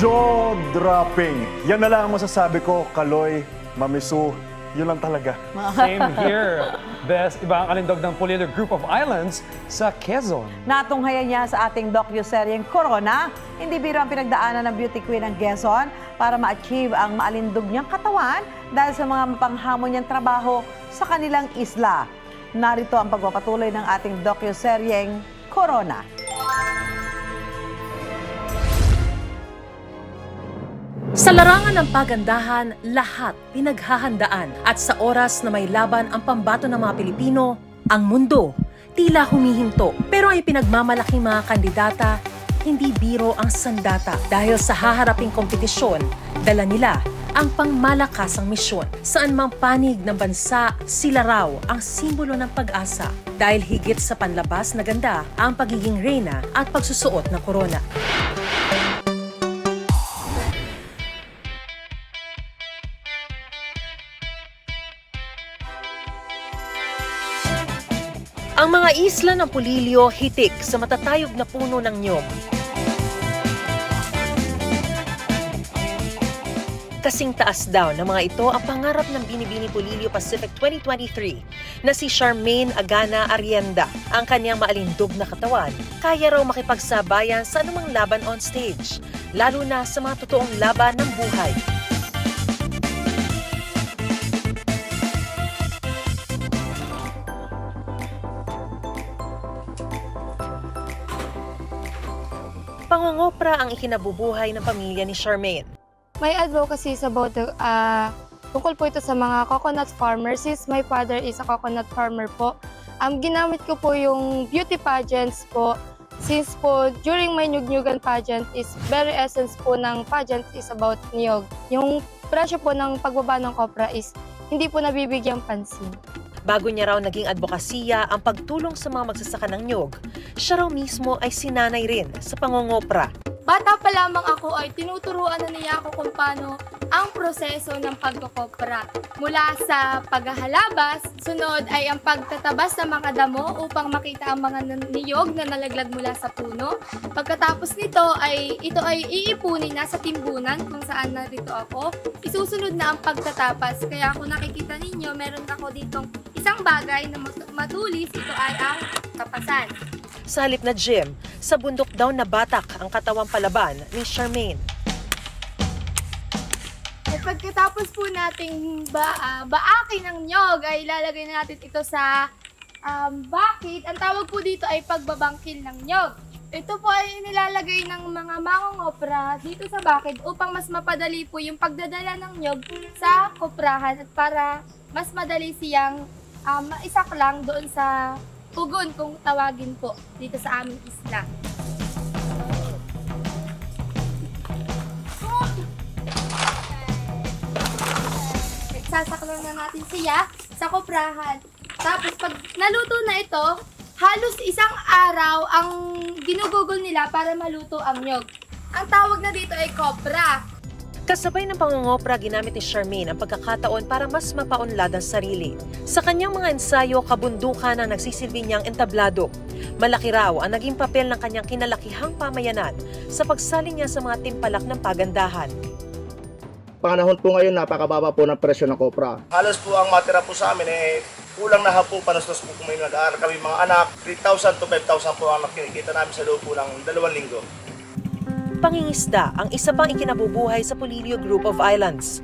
Jaw-dropping. Yan na lang ang masasabi ko, Kaloy, Mamisu. Yun lang talaga. Same here. Best, iba ang alindog ng Polillo Group of Islands sa Quezon. Natunghayan niya sa ating docuseryeng Corona, hindi biro ang pinagdaanan ng beauty queen ng Quezon para ma-achieve ang maalindog niyang katawan dahil sa mga mapanghamon niyang trabaho sa kanilang isla. Narito ang pagpapatuloy ng ating docuseryeng Corona. Sa larangan ng pagandahan, lahat pinaghahandaan at sa oras na may laban ang pambato ng mga Pilipino, ang mundo tila humihinto. Pero ay pinagmamalaking mga kandidata, hindi biro ang sandata. Dahil sa haharaping kompetisyon, dala nila ang pangmalakasang misyon. Saan mang panig ng bansa, sila raw ang simbolo ng pag-asa. Dahil higit sa panlabas na ganda ang pagiging reyna at pagsusuot ng korona. Ang mga isla ng Polillo hitik sa matatayog na puno ng niyog. Kasing taas daw ng mga ito ang pangarap ng Binibini Polillo Pacific 2023 na si Charmaine Agana Arienda. Ang kanyang maalindog na katawan, kaya raw makipagsabayan sa anumang laban on stage, lalo na sa mga totoong laban ng buhay. Pangongopra ang ikinabubuhay ng pamilya ni Charmaine. My advocacy is about tungkol po ito sa mga coconut farmers. Since my father is a coconut farmer po, ginamit ko po yung beauty pageants po. Since po during my nyug-nyugan pageant is very essence po ng pageant is about niyog. Yung presyo po ng pagbaba ng kopra is hindi po nabibigyang pansin. Bago niya raw naging advokasya ang pagtulong sa mga magsasaka ng niyog, siya raw mismo ay sinanay rin sa pangongopra. Bata pa lamang ako ay tinuturuan na niya ako kung paano ang proseso ng pagkokopra. Mula sa paghahalabas, sunod ay ang pagtatabas ng mga damo upang makita ang mga niyog na nalaglag mula sa puno. Pagkatapos nito ay ito ay iipunin na sa timbunan kung saan narito ako. Isusunod na ang pagtatapas. Kaya kung nakikita ninyo, meron ako ditong isang bagay na matulis, ito ay ang kapasan. Sa halip na gym, sa bundok daw nabatak ang katawang palaban ni Charmaine. At pagkatapos po nating baakin ng niyog, ay ilalagay na natin ito sa bucket. Ang tawag po dito ay pagbabangkil ng niyog. Ito po ay nilalagay ng mga mangongopra dito sa bucket upang mas mapadali po yung pagdadala ng niyog sa koprahan at para mas madali siyang maisaklang doon sa pugon kung tawagin po dito sa aming isla. Sasaklang na natin siya sa koprahan. Tapos pag naluto na ito, halos isang araw ang ginugugol nila para maluto ang niyog. Ang tawag na dito ay kopra. Kasabay ng pangongopra, ginamit ni Charmaine ang pagkakataon para mas mapaunlad ang sarili. Sa kanyang mga ensayo, kabundukan ang nagsisilbi niyang entablado. Malaki raw ang naging papel ng kanyang kinalakihang pamayanan sa pagsaling niya sa mga timpalak ng pagandahan. Panahon po ngayon, napakababa po ng presyo ng kopra. Halos po ang matira po sa amin kulang na po, panustos po kung may nag-aaral kami mga anak. 3,000 to 5,000 po ang kinikita namin sa loob po ng 2 linggo. Pangingisda ang isa pang ikinabubuhay sa Polillo Group of Islands.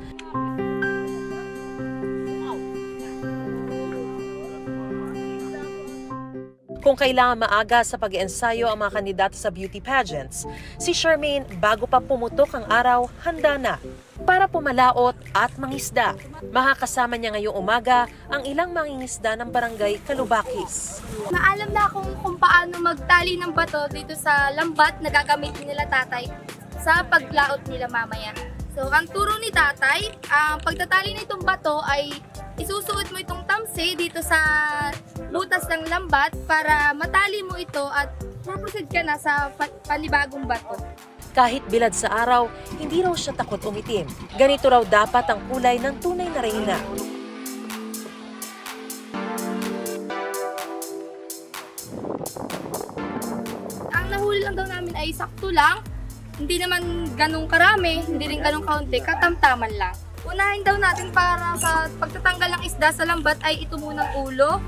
Kung kailangan maaga sa pag-iensayo ang mga kandidato sa beauty pageants, si Charmaine bago pa pumutok ang araw, handa na para pumalaot at mangisda. Makakasama niya ngayong umaga ang ilang mangingisda ng barangay Calubakis. Naalam na akong kung paano magtali ng bato dito sa lambat na gagamitin nila tatay sa paglaot nila mamaya. So, ang turo ni tatay, ang pagtatali nitong bato ay isusuot mo itong tamsi dito sa butas ng lambat para matali mo ito at puproceed ka na sa panibagong bato. Kahit bilad sa araw, hindi raw siya takot umitim. Ganito raw dapat ang kulay ng tunay na reyna. Ang nahuli lang daw namin ay sakto lang. hindi naman ganun karami, hindi rin ganun kaunti, katamtaman lang. Unahin daw natin para sa pagtatanggal ng isda sa lambat ay ito munang ulo.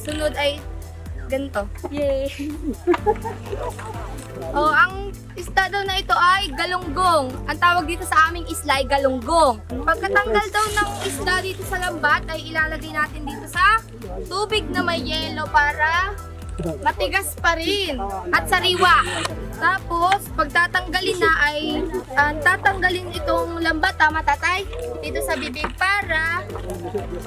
Sunod ay ganito. Yay! Ang isda daw na ito ay galunggong. Ang tawag dito sa aming isla ay galunggong. Pagkatanggal daw ng isda dito sa lambat ay ilalagay natin dito sa tubig na may yelo para matigas pa rin at sariwa. Tapos, pagtatanggalin na ay tatanggalin itong lambat, tama tatay? Dito sa bibig para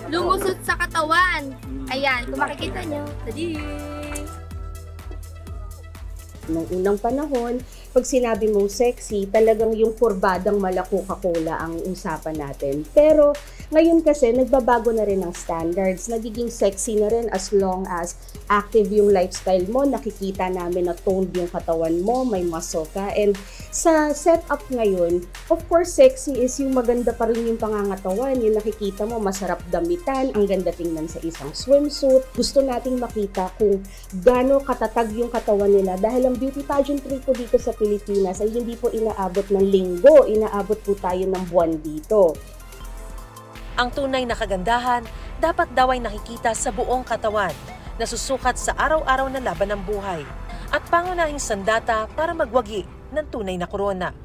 lumusot sa katawan. Ayan, kung makikita nyo. Tadi! Nung unang panahon, pag sinabi mong sexy, talagang yung kurbadang mala Coca-Cola ang usapan natin. Pero ngayon kasi, nagbabago na rin ang standards. Nagiging sexy na rin as long as active yung lifestyle mo. Nakikita namin na toned yung katawan mo, may muscle ka. And sa setup ngayon, of course, sexy is yung maganda pa rin yung pangangatawan. Yung nakikita mo, masarap damitan, ang ganda tingnan sa isang swimsuit. Gusto nating makita kung gaano katatag yung katawan nila. Dahil ang beauty pageantry po dito sa Pilipinas ay hindi po inaabot ng linggo, inaabot po tayo ng buwan dito. Ang tunay na kagandahan dapat daw ay nakikita sa buong katawan, nasusukat sa araw-araw na laban ng buhay, at pangunahing sandata para magwagi ng tunay na korona.